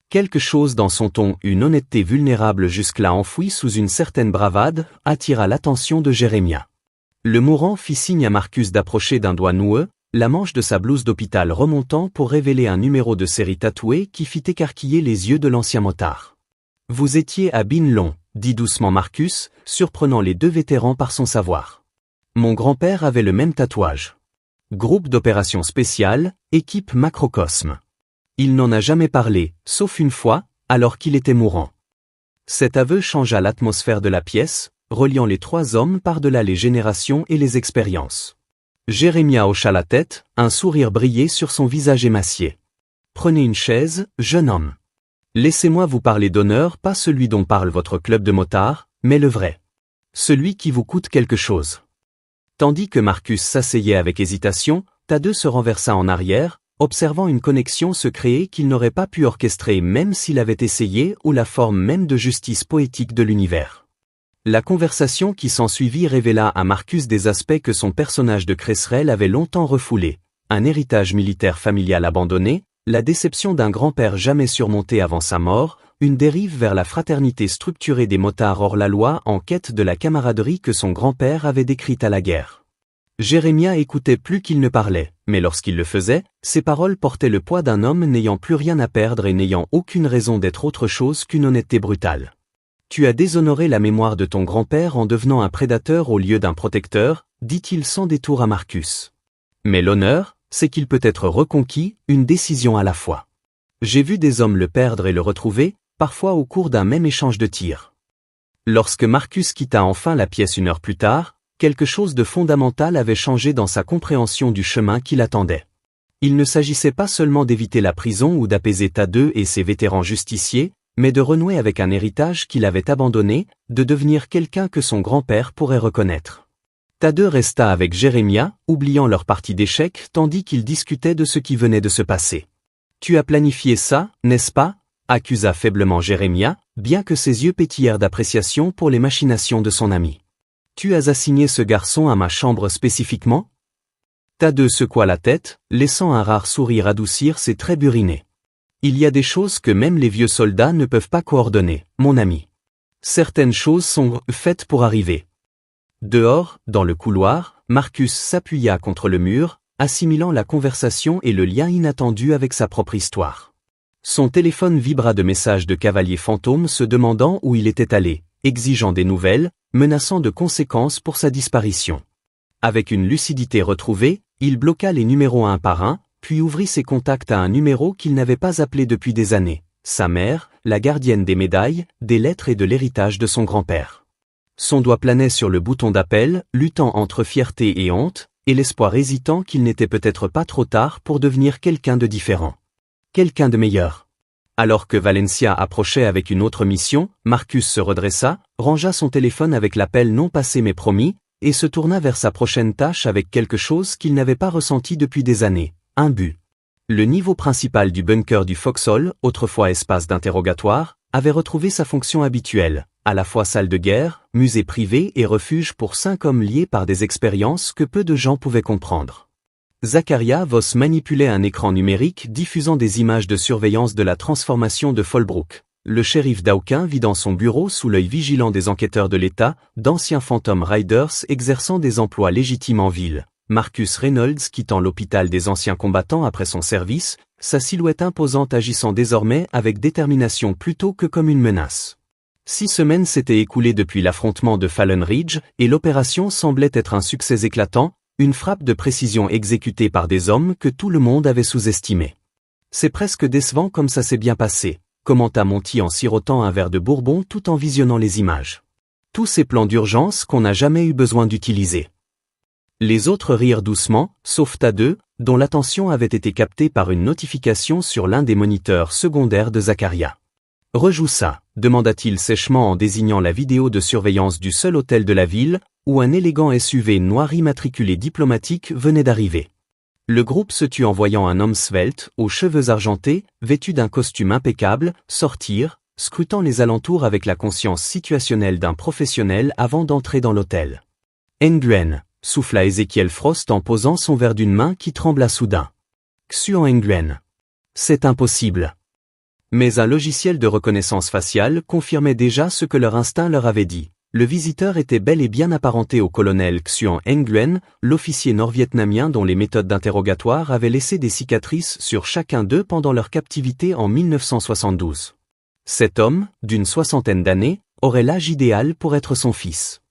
Quelque chose dans son ton, une honnêteté vulnérable jusque-là enfouie sous une certaine bravade, attira l'attention de Jérémia. Le mourant fit signe à Marcus d'approcher d'un doigt noueux, la manche de sa blouse d'hôpital remontant pour révéler un numéro de série tatoué qui fit écarquiller les yeux de l'ancien motard. « Vous étiez à Binlon », dit doucement Marcus, surprenant les 2 vétérans par son savoir. « Mon grand-père avait le même tatouage. Groupe d'opérations spéciales, équipe Macrocosme. Il n'en a jamais parlé, sauf une fois, alors qu'il était mourant. » Cet aveu changea l'atmosphère de la pièce, reliant les 3 hommes par-delà les générations et les expériences. Jérémia hocha la tête, un sourire brillait sur son visage émacié. « Prenez une chaise, jeune homme. Laissez-moi vous parler d'honneur, pas celui dont parle votre club de motards, mais le vrai. Celui qui vous coûte quelque chose. » Tandis que Marcus s'asseyait avec hésitation, Thaddeus se renversa en arrière, observant une connexion se créer qu'il n'aurait pas pu orchestrer même s'il avait essayé ou la forme même de justice poétique de l'univers. La conversation qui s'ensuivit révéla à Marcus des aspects que son personnage de Cresserelle avait longtemps refoulés, un héritage militaire familial abandonné, la déception d'un grand-père jamais surmonté avant sa mort, une dérive vers la fraternité structurée des motards hors la loi en quête de la camaraderie que son grand-père avait décrite à la guerre. Jérémia écoutait plus qu'il ne parlait, mais lorsqu'il le faisait, ses paroles portaient le poids d'un homme n'ayant plus rien à perdre et n'ayant aucune raison d'être autre chose qu'une honnêteté brutale. « Tu as déshonoré la mémoire de ton grand-père en devenant un prédateur au lieu d'un protecteur, » dit-il sans détour à Marcus. « Mais l'honneur, c'est qu'il peut être reconquis, une décision à la fois. J'ai vu des hommes le perdre et le retrouver, parfois au cours d'un même échange de tirs. » Lorsque Marcus quitta enfin la pièce 1 heure plus tard, quelque chose de fondamental avait changé dans sa compréhension du chemin qui l'attendait. Il ne s'agissait pas seulement d'éviter la prison ou d'apaiser Thaddeus et ses vétérans justiciers, mais de renouer avec un héritage qu'il avait abandonné, de devenir quelqu'un que son grand-père pourrait reconnaître. Thaddeus resta avec Jérémia, oubliant leur partie d'échecs tandis qu'ils discutaient de ce qui venait de se passer. « Tu as planifié ça, n'est-ce pas ?» accusa faiblement Jérémia, bien que ses yeux pétillèrent d'appréciation pour les machinations de son ami. « Tu as assigné ce garçon à ma chambre spécifiquement ?» Thaddeus secoua la tête, laissant un rare sourire adoucir ses traits burinés. « Il y a des choses que même les vieux soldats ne peuvent pas coordonner, mon ami. Certaines choses sont faites pour arriver. » Dehors, dans le couloir, Marcus s'appuya contre le mur, assimilant la conversation et le lien inattendu avec sa propre histoire. Son téléphone vibra de messages de cavaliers fantômes se demandant où il était allé, exigeant des nouvelles, menaçant de conséquences pour sa disparition. Avec une lucidité retrouvée, il bloqua les numéros un par un, puis ouvrit ses contacts à un numéro qu'il n'avait pas appelé depuis des années, sa mère, la gardienne des médailles, des lettres et de l'héritage de son grand-père. Son doigt planait sur le bouton d'appel, luttant entre fierté et honte, et l'espoir hésitant qu'il n'était peut-être pas trop tard pour devenir quelqu'un de différent. Quelqu'un de meilleur. Alors que Valencia approchait avec une autre mission, Marcus se redressa, rangea son téléphone avec l'appel non passé mais promis, et se tourna vers sa prochaine tâche avec quelque chose qu'il n'avait pas ressenti depuis des années, un but. Le niveau principal du bunker du Foxhole, autrefois espace d'interrogatoire, avait retrouvé sa fonction habituelle, à la fois salle de guerre, musée privé et refuge pour 5 hommes liés par des expériences que peu de gens pouvaient comprendre. Zachariah Voss manipulait un écran numérique diffusant des images de surveillance de la transformation de Fallbrook. Le shérif Dawkins vit dans son bureau sous l'œil vigilant des enquêteurs de l'État, d'anciens Phantom Riders exerçant des emplois légitimes en ville. Marcus Reynolds quittant l'hôpital des anciens combattants après son service, sa silhouette imposante agissant désormais avec détermination plutôt que comme une menace. 6 semaines s'étaient écoulées depuis l'affrontement de Fallen Ridge, et l'opération semblait être un succès éclatant, une frappe de précision exécutée par des hommes que tout le monde avait sous-estimés. C'est presque décevant comme ça s'est bien passé, commenta Monty en sirotant un verre de bourbon tout en visionnant les images. Tous ces plans d'urgence qu'on n'a jamais eu besoin d'utiliser. Les autres rirent doucement, sauf Tadeu, dont l'attention avait été captée par une notification sur l'un des moniteurs secondaires de Zachariah. « Rejoue ça », demanda-t-il sèchement en désignant la vidéo de surveillance du seul hôtel de la ville, où un élégant SUV noir immatriculé diplomatique venait d'arriver. Le groupe se tut en voyant un homme svelte, aux cheveux argentés, vêtu d'un costume impeccable, sortir, scrutant les alentours avec la conscience situationnelle d'un professionnel avant d'entrer dans l'hôtel. « Nguyen », souffla Ezekiel Frost en posant son verre d'une main qui trembla soudain. « Xuan Nguyen. C'est impossible. » Mais un logiciel de reconnaissance faciale confirmait déjà ce que leur instinct leur avait dit. Le visiteur était bel et bien apparenté au colonel Xuan Nguyen, l'officier nord-vietnamien dont les méthodes d'interrogatoire avaient laissé des cicatrices sur chacun d'eux pendant leur captivité en 1972. Cet homme, d'une 60aine d'années, aurait l'âge idéal pour être son fils.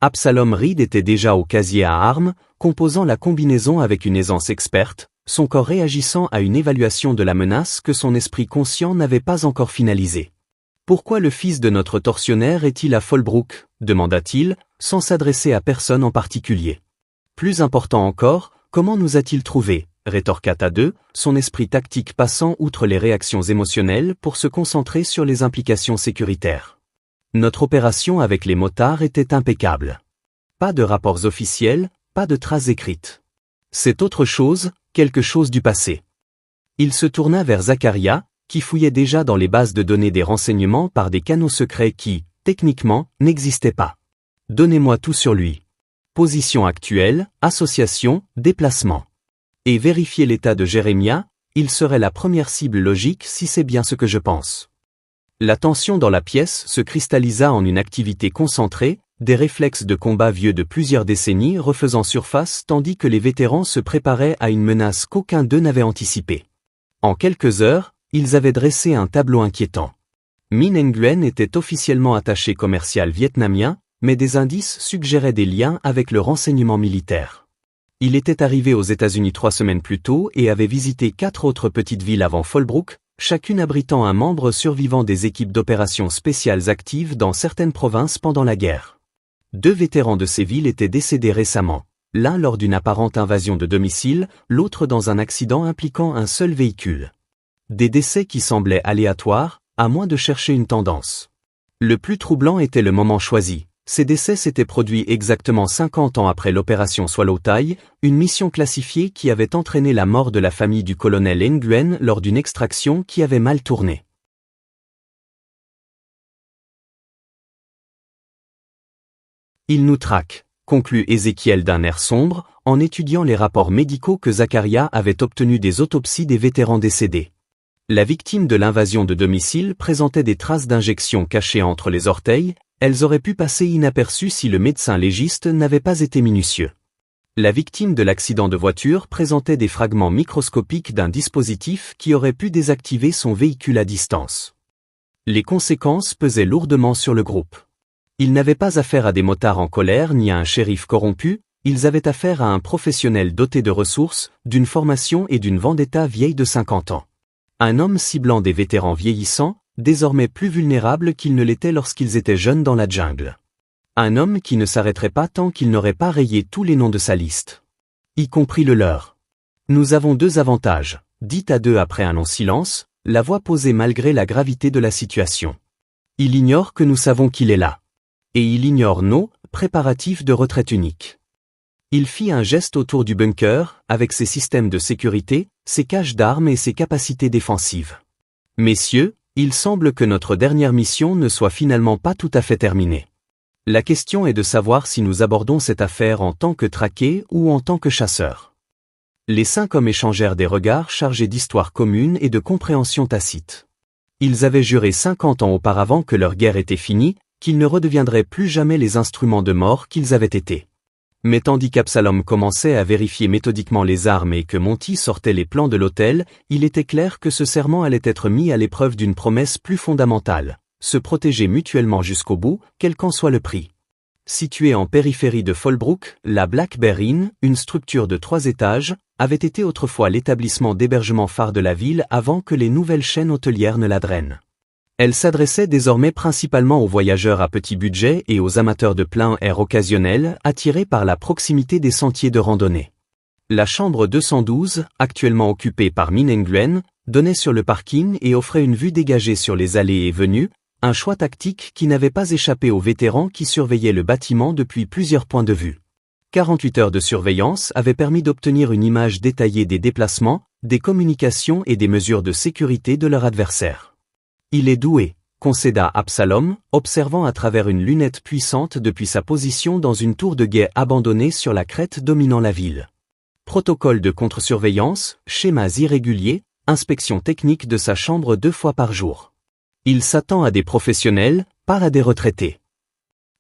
Absalom Reed était déjà au casier à armes, composant la combinaison avec une aisance experte, son corps réagissant à une évaluation de la menace que son esprit conscient n'avait pas encore finalisée. « Pourquoi le fils de notre tortionnaire est-il à Fallbrook » demanda-t-il, sans s'adresser à personne en particulier. « Plus important encore, comment nous a-t-il trouvés » rétorqua Tadeu, son esprit tactique passant outre les réactions émotionnelles pour se concentrer sur les implications sécuritaires. Notre opération avec les motards était impeccable. Pas de rapports officiels, pas de traces écrites. C'est autre chose, quelque chose du passé. Il se tourna vers Zachariah, qui fouillait déjà dans les bases de données des renseignements par des canaux secrets qui, techniquement, n'existaient pas. Donnez-moi tout sur lui. Position actuelle, association, déplacement. Et vérifiez l'état de Jérémia, il serait la première cible logique si c'est bien ce que je pense. La tension dans la pièce se cristallisa en une activité concentrée, des réflexes de combat vieux de plusieurs décennies refaisant surface tandis que les vétérans se préparaient à une menace qu'aucun d'eux n'avait anticipée. En quelques heures, ils avaient dressé un tableau inquiétant. Min Nguyen était officiellement attaché commercial vietnamien, mais des indices suggéraient des liens avec le renseignement militaire. Il était arrivé aux États-Unis 3 semaines plus tôt et avait visité 4 autres petites villes avant Fallbrook, chacune abritant un membre survivant des équipes d'opérations spéciales actives dans certaines provinces pendant la guerre. 2 vétérans de ces villes étaient décédés récemment, l'un lors d'une apparente invasion de domicile, l'autre dans un accident impliquant un seul véhicule. Des décès qui semblaient aléatoires, à moins de chercher une tendance. Le plus troublant était le moment choisi. Ces décès s'étaient produits exactement 50 ans après l'opération Swallowtail, une mission classifiée qui avait entraîné la mort de la famille du colonel Nguyen lors d'une extraction qui avait mal tourné. Il nous traque, conclut Ézéchiel d'un air sombre, en étudiant les rapports médicaux que Zachariah avait obtenus des autopsies des vétérans décédés. La victime de l'invasion de domicile présentait des traces d'injections cachées entre les orteils, elles auraient pu passer inaperçues si le médecin légiste n'avait pas été minutieux. La victime de l'accident de voiture présentait des fragments microscopiques d'un dispositif qui aurait pu désactiver son véhicule à distance. Les conséquences pesaient lourdement sur le groupe. Ils n'avaient pas affaire à des motards en colère ni à un shérif corrompu, ils avaient affaire à un professionnel doté de ressources, d'une formation et d'une vendetta vieille de 50 ans. Un homme ciblant des vétérans vieillissants, désormais plus vulnérables qu'ils ne l'étaient lorsqu'ils étaient jeunes dans la jungle. Un homme qui ne s'arrêterait pas tant qu'il n'aurait pas rayé tous les noms de sa liste. Y compris le leur. Nous avons 2 avantages, dit à 2 après un long silence, la voix posée malgré la gravité de la situation. Il ignore que nous savons qu'il est là. Et il ignore nos préparatifs de retraite unique. Il fit un geste autour du bunker, avec ses systèmes de sécurité, ses caches d'armes et ses capacités défensives. Messieurs, Il semble que notre dernière mission ne soit finalement pas tout à fait terminée. La question est de savoir si nous abordons cette affaire en tant que traqués ou en tant que chasseurs. Les 5 hommes échangèrent des regards chargés d'histoire commune et de compréhension tacite. Ils avaient juré 50 ans auparavant que leur guerre était finie, qu'ils ne redeviendraient plus jamais les instruments de mort qu'ils avaient été. Mais tandis qu'Absalom commençait à vérifier méthodiquement les armes et que Monty sortait les plans de l'hôtel, il était clair que ce serment allait être mis à l'épreuve d'une promesse plus fondamentale: se protéger mutuellement jusqu'au bout, quel qu'en soit le prix. Située en périphérie de Fallbrook, la Black Bear Inn, une structure de 3 étages, avait été autrefois l'établissement d'hébergement phare de la ville avant que les nouvelles chaînes hôtelières ne la drainent. Elle s'adressait désormais principalement aux voyageurs à petit budget et aux amateurs de plein air occasionnels attirés par la proximité des sentiers de randonnée. La chambre 212, actuellement occupée par Min Nguyen, donnait sur le parking et offrait une vue dégagée sur les allées et venues, un choix tactique qui n'avait pas échappé aux vétérans qui surveillaient le bâtiment depuis plusieurs points de vue. 48 heures de surveillance avaient permis d'obtenir une image détaillée des déplacements, des communications et des mesures de sécurité de leur adversaire. Il est doué, concéda Absalom, observant à travers une lunette puissante depuis sa position dans une tour de guet abandonnée sur la crête dominant la ville. Protocole de contre-surveillance, schémas irréguliers, inspection technique de sa chambre 2 fois par jour. Il s'attend à des professionnels, pas à des retraités.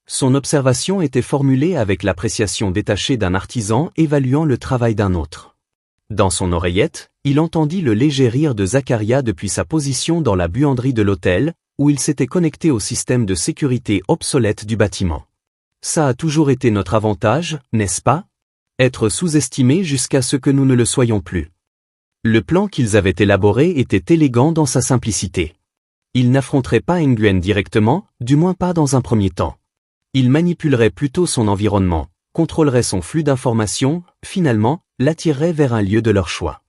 Son observation était formulée avec l'appréciation détachée d'un artisan évaluant le travail d'un autre. Dans son oreillette, il entendit le léger rire de Zachariah depuis sa position dans la buanderie de l'hôtel, où il s'était connecté au système de sécurité obsolète du bâtiment. Ça a toujours été notre avantage, n'est-ce pas? Être sous-estimé jusqu'à ce que nous ne le soyons plus. Le plan qu'ils avaient élaboré était élégant dans sa simplicité. Ils n'affronteraient pas Nguyen directement, du moins pas dans un premier temps. Ils manipuleraient plutôt son environnement, contrôleraient son flux d'informations, finalement, l'attireraient vers un lieu de leur choix.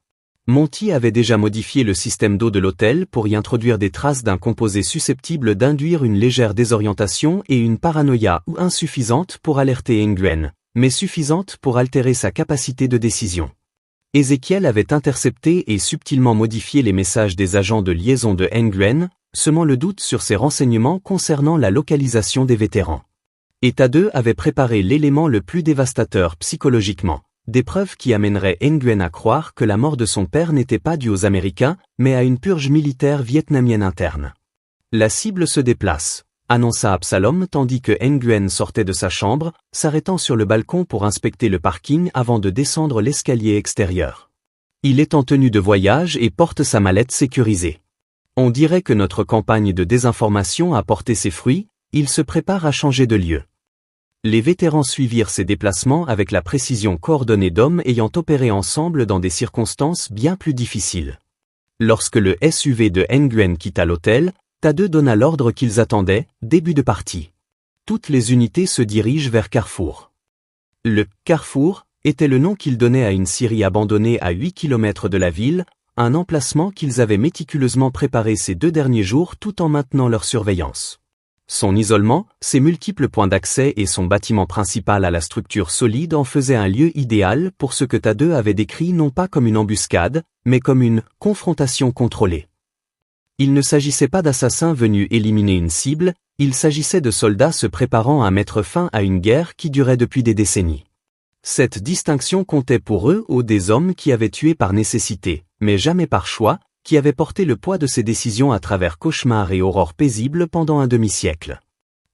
Monty avait déjà modifié le système d'eau de l'hôtel pour y introduire des traces d'un composé susceptible d'induire une légère désorientation et une paranoïa ou insuffisante pour alerter Nguyen, mais suffisante pour altérer sa capacité de décision. Ézéchiel avait intercepté et subtilement modifié les messages des agents de liaison de Nguyen, semant le doute sur ses renseignements concernant la localisation des vétérans. Et Tadeu avait préparé l'élément le plus dévastateur psychologiquement, des preuves qui amèneraient Nguyen à croire que la mort de son père n'était pas due aux Américains, mais à une purge militaire vietnamienne interne. La cible se déplace, annonça Absalom tandis que Nguyen sortait de sa chambre, s'arrêtant sur le balcon pour inspecter le parking avant de descendre l'escalier extérieur. Il est en tenue de voyage et porte sa mallette sécurisée. On dirait que notre campagne de désinformation a porté ses fruits, il se prépare à changer de lieu. Les vétérans suivirent ces déplacements avec la précision coordonnée d'hommes ayant opéré ensemble dans des circonstances bien plus difficiles. Lorsque le SUV de Nguyen quitta l'hôtel, Tadeu donna l'ordre qu'ils attendaient, début de partie. Toutes les unités se dirigent vers Carrefour. Le « Carrefour » était le nom qu'ils donnaient à une scierie abandonnée à 8 km de la ville, un emplacement qu'ils avaient méticuleusement préparé ces 2 derniers jours tout en maintenant leur surveillance. Son isolement, ses multiples points d'accès et son bâtiment principal à la structure solide en faisaient un lieu idéal pour ce que Tadeu avait décrit non pas comme une embuscade, mais comme une « confrontation contrôlée ». Il ne s'agissait pas d'assassins venus éliminer une cible, il s'agissait de soldats se préparant à mettre fin à une guerre qui durait depuis des décennies. Cette distinction comptait pour eux aux des hommes qui avaient tué par nécessité, mais jamais par choix, qui avaient porté le poids de ces décisions à travers cauchemars et aurores paisibles pendant un demi-siècle.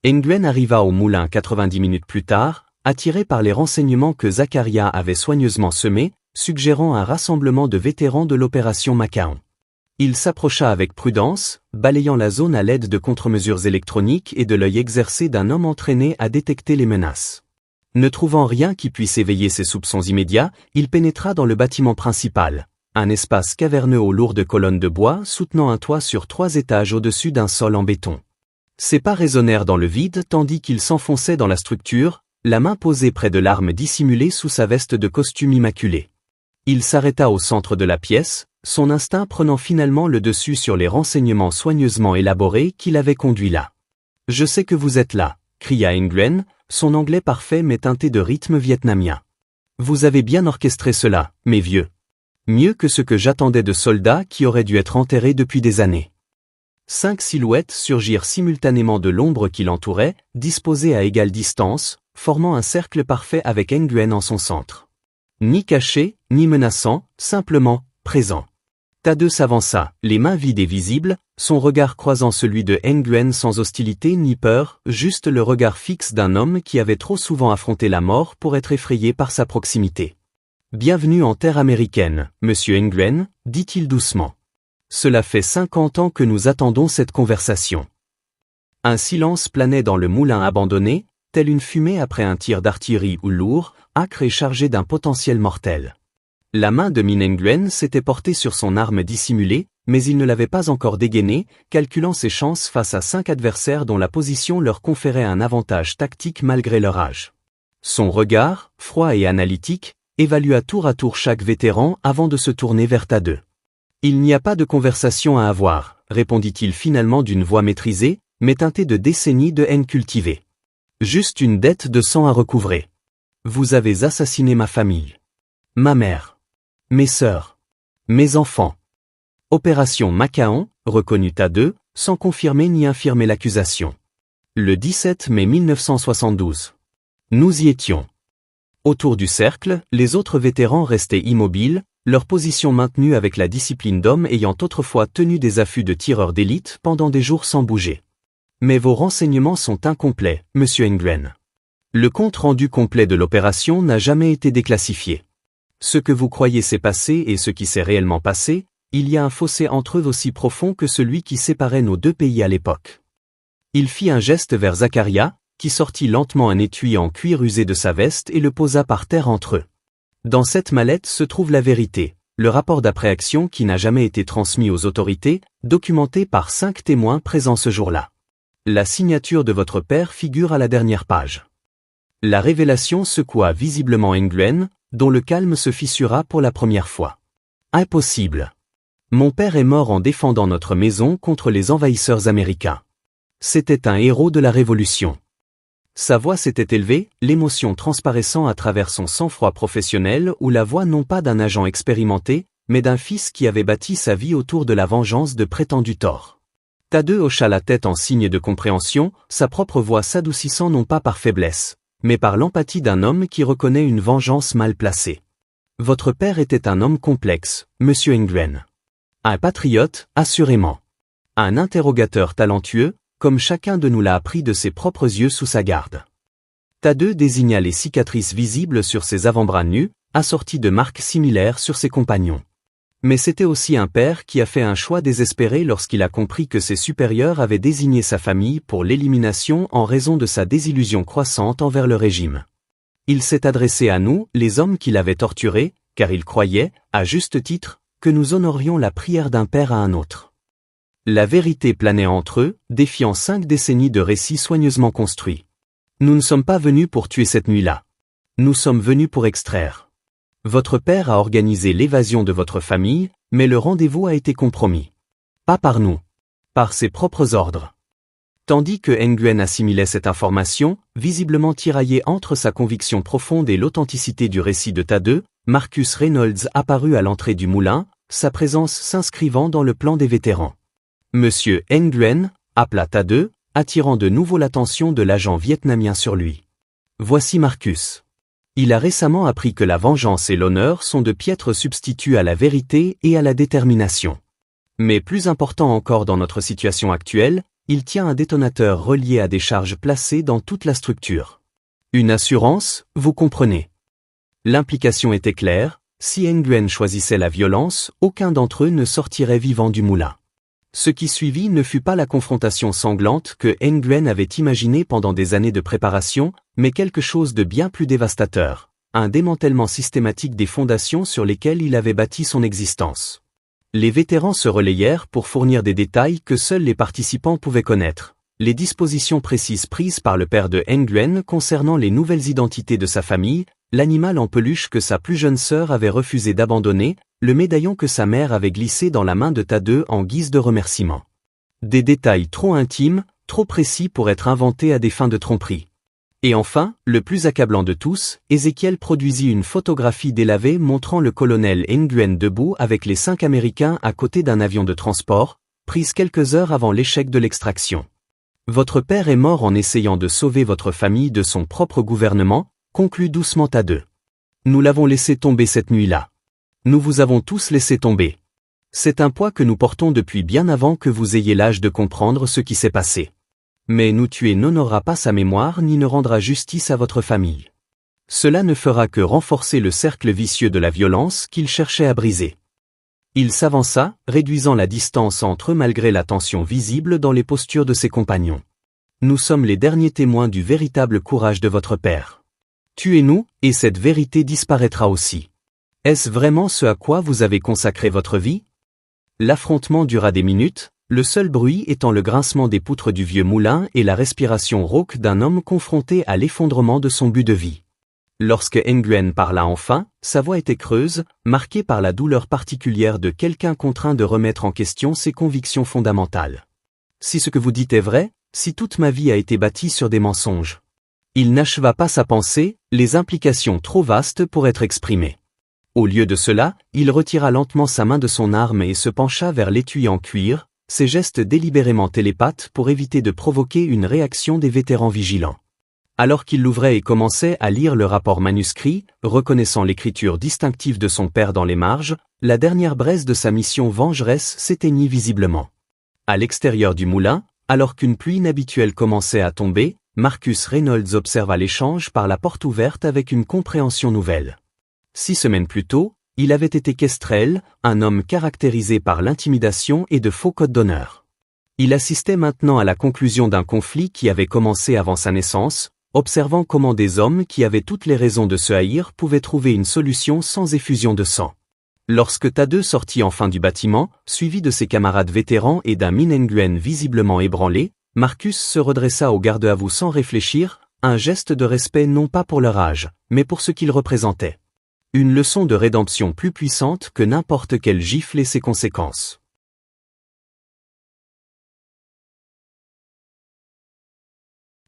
Nguyen arriva au moulin 90 minutes plus tard, attiré par les renseignements que Zachariah avait soigneusement semés, suggérant un rassemblement de vétérans de l'opération Macaon. Il s'approcha avec prudence, balayant la zone à l'aide de contre-mesures électroniques et de l'œil exercé d'un homme entraîné à détecter les menaces. Ne trouvant rien qui puisse éveiller ses soupçons immédiats, il pénétra dans le bâtiment principal, un espace caverneux aux lourdes colonnes de bois soutenant un toit sur 3 étages au-dessus d'un sol en béton. Ses pas résonnèrent dans le vide tandis qu'il s'enfonçait dans la structure, la main posée près de l'arme dissimulée sous sa veste de costume immaculé. Il s'arrêta au centre de la pièce, son instinct prenant finalement le dessus sur les renseignements soigneusement élaborés qui l'avaient conduit là. « Je sais que vous êtes là », cria Nguyen, son anglais parfait mais teinté de rythme vietnamien. « Vous avez bien orchestré cela, mes vieux. Mieux que ce que j'attendais de soldats qui auraient dû être enterrés depuis des années. » 5 silhouettes surgirent simultanément de l'ombre qui l'entourait, disposées à égale distance, formant un cercle parfait avec Nguyen en son centre. Ni caché, ni menaçant, simplement, présent. Ta2 s'avança, les mains vides et visibles, son regard croisant celui de Nguyen sans hostilité ni peur, juste le regard fixe d'un homme qui avait trop souvent affronté la mort pour être effrayé par sa proximité. « Bienvenue en terre américaine, monsieur Nguyen, dit-il doucement. Cela fait 50 ans que nous attendons cette conversation. » Un silence planait dans le moulin abandonné, telle une fumée après un tir d'artillerie ou lourd, âcre et chargé d'un potentiel mortel. La main de Min Nguyen s'était portée sur son arme dissimulée, mais il ne l'avait pas encore dégainée, calculant ses chances face à 5 adversaires dont la position leur conférait un avantage tactique malgré leur âge. Son regard, froid et analytique, évalua tour à tour chaque vétéran avant de se tourner vers Ta2. « Il n'y a pas de conversation à avoir, répondit-il finalement d'une voix maîtrisée, mais teintée de décennies de haine cultivée. Juste une dette de sang à recouvrer. Vous avez assassiné ma famille. Ma mère. Mes sœurs. Mes enfants. » Opération Macaon, reconnut Ta2, sans confirmer ni infirmer l'accusation. Le 17 mai 1972. Nous y étions. Autour du cercle, les autres vétérans restaient immobiles, leur position maintenue avec la discipline d'hommes ayant autrefois tenu des affûts de tireurs d'élite pendant des jours sans bouger. Mais vos renseignements sont incomplets, monsieur Nguyen. Le compte rendu complet de l'opération n'a jamais été déclassifié. Ce que vous croyez s'est passé et ce qui s'est réellement passé, il y a un fossé entre eux aussi profond que celui qui séparait nos deux pays à l'époque. Il fit un geste vers Zakaria, qui sortit lentement un étui en cuir usé de sa veste et le posa par terre entre eux. Dans cette mallette se trouve la vérité, le rapport d'après-action qui n'a jamais été transmis aux autorités, documenté par 5 témoins présents ce jour-là. La signature de votre père figure à la dernière page. La révélation secoua visiblement Nguyen, dont le calme se fissura pour la première fois. Impossible. Mon père est mort en défendant notre maison contre les envahisseurs américains. C'était un héros de la Révolution. Sa voix s'était élevée, l'émotion transparaissant à travers son sang-froid professionnel ou la voix non pas d'un agent expérimenté, mais d'un fils qui avait bâti sa vie autour de la vengeance de prétendus torts. Ta2 hocha la tête en signe de compréhension, sa propre voix s'adoucissant non pas par faiblesse, mais par l'empathie d'un homme qui reconnaît une vengeance mal placée. Votre père était un homme complexe, monsieur Nguyen. Un patriote, assurément. Un interrogateur talentueux, comme chacun de nous l'a appris de ses propres yeux sous sa garde. Ta2 désigna les cicatrices visibles sur ses avant-bras nus, assorties de marques similaires sur ses compagnons. Mais c'était aussi un père qui a fait un choix désespéré lorsqu'il a compris que ses supérieurs avaient désigné sa famille pour l'élimination en raison de sa désillusion croissante envers le régime. Il s'est adressé à nous, les hommes qui l'avaient torturé, car il croyait, à juste titre, que nous honorions la prière d'un père à un autre. La vérité planait entre eux, défiant 5 décennies de récits soigneusement construits. Nous ne sommes pas venus pour tuer cette nuit-là. Nous sommes venus pour extraire. Votre père a organisé l'évasion de votre famille, mais le rendez-vous a été compromis. Pas par nous. Par ses propres ordres. Tandis que Nguyen assimilait cette information, visiblement tiraillé entre sa conviction profonde et l'authenticité du récit de Ta2, Marcus Reynolds apparut à l'entrée du moulin, sa présence s'inscrivant dans le plan des vétérans. Monsieur Nguyen, appela Ta2, attirant de nouveau l'attention de l'agent vietnamien sur lui. Voici Marcus. Il a récemment appris que la vengeance et l'honneur sont de piètres substituts à la vérité et à la détermination. Mais plus important encore dans notre situation actuelle, il tient un détonateur relié à des charges placées dans toute la structure. Une assurance, vous comprenez. L'implication était claire, si Nguyen choisissait la violence, aucun d'entre eux ne sortirait vivant du moulin. Ce qui suivit ne fut pas la confrontation sanglante que Nguyen avait imaginée pendant des années de préparation, mais quelque chose de bien plus dévastateur, un démantèlement systématique des fondations sur lesquelles il avait bâti son existence. Les vétérans se relayèrent pour fournir des détails que seuls les participants pouvaient connaître. Les dispositions précises prises par le père de Nguyen concernant les nouvelles identités de sa famille, l'animal en peluche que sa plus jeune sœur avait refusé d'abandonner, le médaillon que sa mère avait glissé dans la main de Ta2 en guise de remerciement. Des détails trop intimes, trop précis pour être inventés à des fins de tromperie. Et enfin, le plus accablant de tous, Ézéchiel produisit une photographie délavée montrant le colonel Nguyen debout avec les 5 Américains à côté d'un avion de transport, prise quelques heures avant l'échec de l'extraction. Votre père est mort en essayant de sauver votre famille de son propre gouvernement, conclut doucement Tadeu. Nous l'avons laissé tomber cette nuit-là. Nous vous avons tous laissé tomber. C'est un poids que nous portons depuis bien avant que vous ayez l'âge de comprendre ce qui s'est passé. Mais nous tuer n'honorera pas sa mémoire ni ne rendra justice à votre famille. Cela ne fera que renforcer le cercle vicieux de la violence qu'il cherchait à briser. Il s'avança, réduisant la distance entre eux malgré la tension visible dans les postures de ses compagnons. Nous sommes les derniers témoins du véritable courage de votre père. Tuez-nous, et cette vérité disparaîtra aussi. Est-ce vraiment ce à quoi vous avez consacré votre vie? L'affrontement dura des minutes, le seul bruit étant le grincement des poutres du vieux moulin et la respiration rauque d'un homme confronté à l'effondrement de son but de vie. Lorsque Nguyen parla enfin, sa voix était creuse, marquée par la douleur particulière de quelqu'un contraint de remettre en question ses convictions fondamentales. Si ce que vous dites est vrai, si toute ma vie a été bâtie sur des mensonges. Il n'acheva pas sa pensée, les implications trop vastes pour être exprimées. Au lieu de cela, il retira lentement sa main de son arme et se pencha vers l'étui en cuir, ses gestes délibérément télépathes pour éviter de provoquer une réaction des vétérans vigilants. Alors qu'il l'ouvrait et commençait à lire le rapport manuscrit, reconnaissant l'écriture distinctive de son père dans les marges, la dernière braise de sa mission vengeresse s'éteignit visiblement. À l'extérieur du moulin, alors qu'une pluie inhabituelle commençait à tomber, Marcus Reynolds observa l'échange par la porte ouverte avec une compréhension nouvelle. 6 semaines plus tôt, il avait été Kestrel, un homme caractérisé par l'intimidation et de faux codes d'honneur. Il assistait maintenant à la conclusion d'un conflit qui avait commencé avant sa naissance, observant comment des hommes qui avaient toutes les raisons de se haïr pouvaient trouver une solution sans effusion de sang. Lorsque Tadeu sortit enfin du bâtiment, suivi de ses camarades vétérans et d'un Min Nguyen visiblement ébranlé, Marcus se redressa au garde-à-vous sans réfléchir, un geste de respect non pas pour leur âge, mais pour ce qu'ils représentaient. Une leçon de rédemption plus puissante que n'importe quelle gifle et ses conséquences.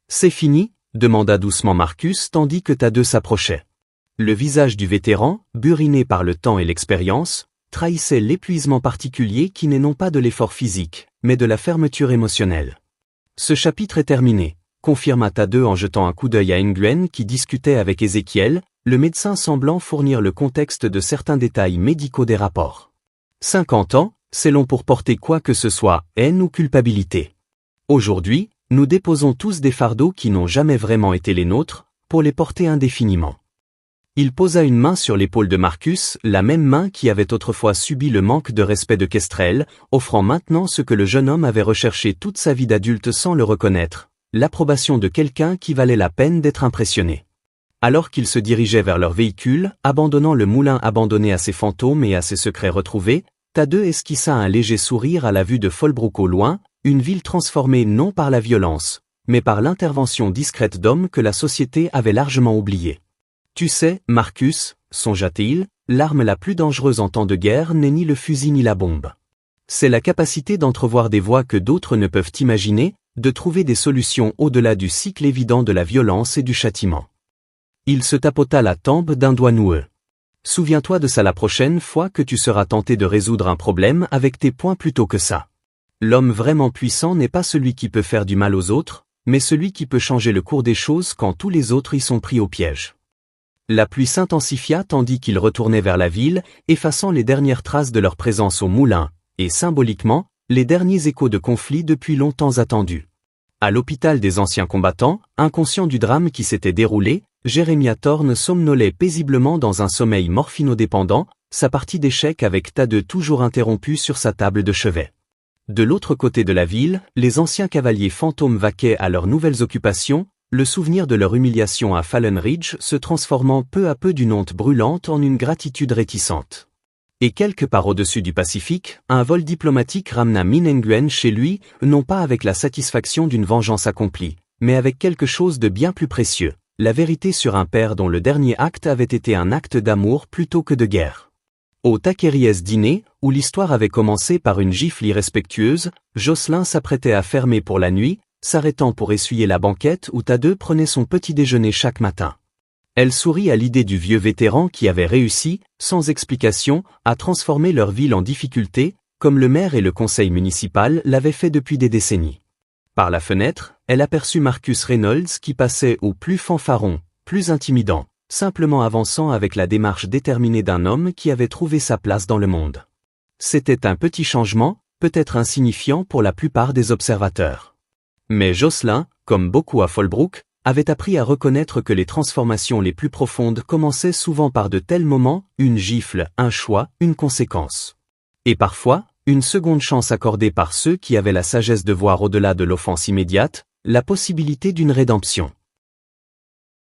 C'est fini? Demanda doucement Marcus tandis que Tadeu s'approchait. Le visage du vétéran, buriné par le temps et l'expérience, trahissait l'épuisement particulier qui n'est non pas de l'effort physique, mais de la fermeture émotionnelle. Ce chapitre est terminé, confirma Tadeu en jetant un coup d'œil à Nguyen qui discutait avec Ézéchiel, le médecin semblant fournir le contexte de certains détails médicaux des rapports. 50 ans, c'est long pour porter quoi que ce soit, haine ou culpabilité. Aujourd'hui, nous déposons tous des fardeaux qui n'ont jamais vraiment été les nôtres, pour les porter indéfiniment. Il posa une main sur l'épaule de Marcus, la même main qui avait autrefois subi le manque de respect de Kestrel, offrant maintenant ce que le jeune homme avait recherché toute sa vie d'adulte sans le reconnaître, l'approbation de quelqu'un qui valait la peine d'être impressionné. Alors qu'ils se dirigeaient vers leur véhicule, abandonnant le moulin abandonné à ses fantômes et à ses secrets retrouvés, Tadeu esquissa un léger sourire à la vue de Fallbrook au loin, une ville transformée non par la violence, mais par l'intervention discrète d'hommes que la société avait largement oubliés. Tu sais, Marcus, songea-t-il, l'arme la plus dangereuse en temps de guerre n'est ni le fusil ni la bombe. C'est la capacité d'entrevoir des voies que d'autres ne peuvent imaginer, de trouver des solutions au-delà du cycle évident de la violence et du châtiment. Il se tapota la tempe d'un doigt noueux. Souviens-toi de ça la prochaine fois que tu seras tenté de résoudre un problème avec tes poings plutôt que ça. L'homme vraiment puissant n'est pas celui qui peut faire du mal aux autres, mais celui qui peut changer le cours des choses quand tous les autres y sont pris au piège. La pluie s'intensifia tandis qu'ils retournaient vers la ville, effaçant les dernières traces de leur présence au moulin, et symboliquement, les derniers échos de conflits depuis longtemps attendus. À l'hôpital des anciens combattants, inconscient du drame qui s'était déroulé, Jeremiah Thorne somnolait paisiblement dans un sommeil morphinodépendant, sa partie d'échecs avec Tadeu toujours interrompue sur sa table de chevet. De l'autre côté de la ville, les anciens cavaliers fantômes vaquaient à leurs nouvelles occupations, le souvenir de leur humiliation à Fallen Ridge se transformant peu à peu d'une honte brûlante en une gratitude réticente. Et quelque part au-dessus du Pacifique, un vol diplomatique ramena Min Nguyen chez lui, non pas avec la satisfaction d'une vengeance accomplie, mais avec quelque chose de bien plus précieux, la vérité sur un père dont le dernier acte avait été un acte d'amour plutôt que de guerre. Au Taqueries dîner, où l'histoire avait commencé par une gifle irrespectueuse, Jocelyn s'apprêtait à fermer pour la nuit, s'arrêtant pour essuyer la banquette où Tadeu prenait son petit déjeuner chaque matin. Elle sourit à l'idée du vieux vétéran qui avait réussi, sans explication, à transformer leur ville en difficulté, comme le maire et le conseil municipal l'avaient fait depuis des décennies. Par la fenêtre, elle aperçut Marcus Reynolds qui passait au plus fanfaron, plus intimidant, simplement avançant avec la démarche déterminée d'un homme qui avait trouvé sa place dans le monde. C'était un petit changement, peut-être insignifiant pour la plupart des observateurs. Mais Jocelyn, comme beaucoup à Fallbrook, avait appris à reconnaître que les transformations les plus profondes commençaient souvent par de tels moments, une gifle, un choix, une conséquence. Et parfois, une seconde chance accordée par ceux qui avaient la sagesse de voir au-delà de l'offense immédiate, la possibilité d'une rédemption.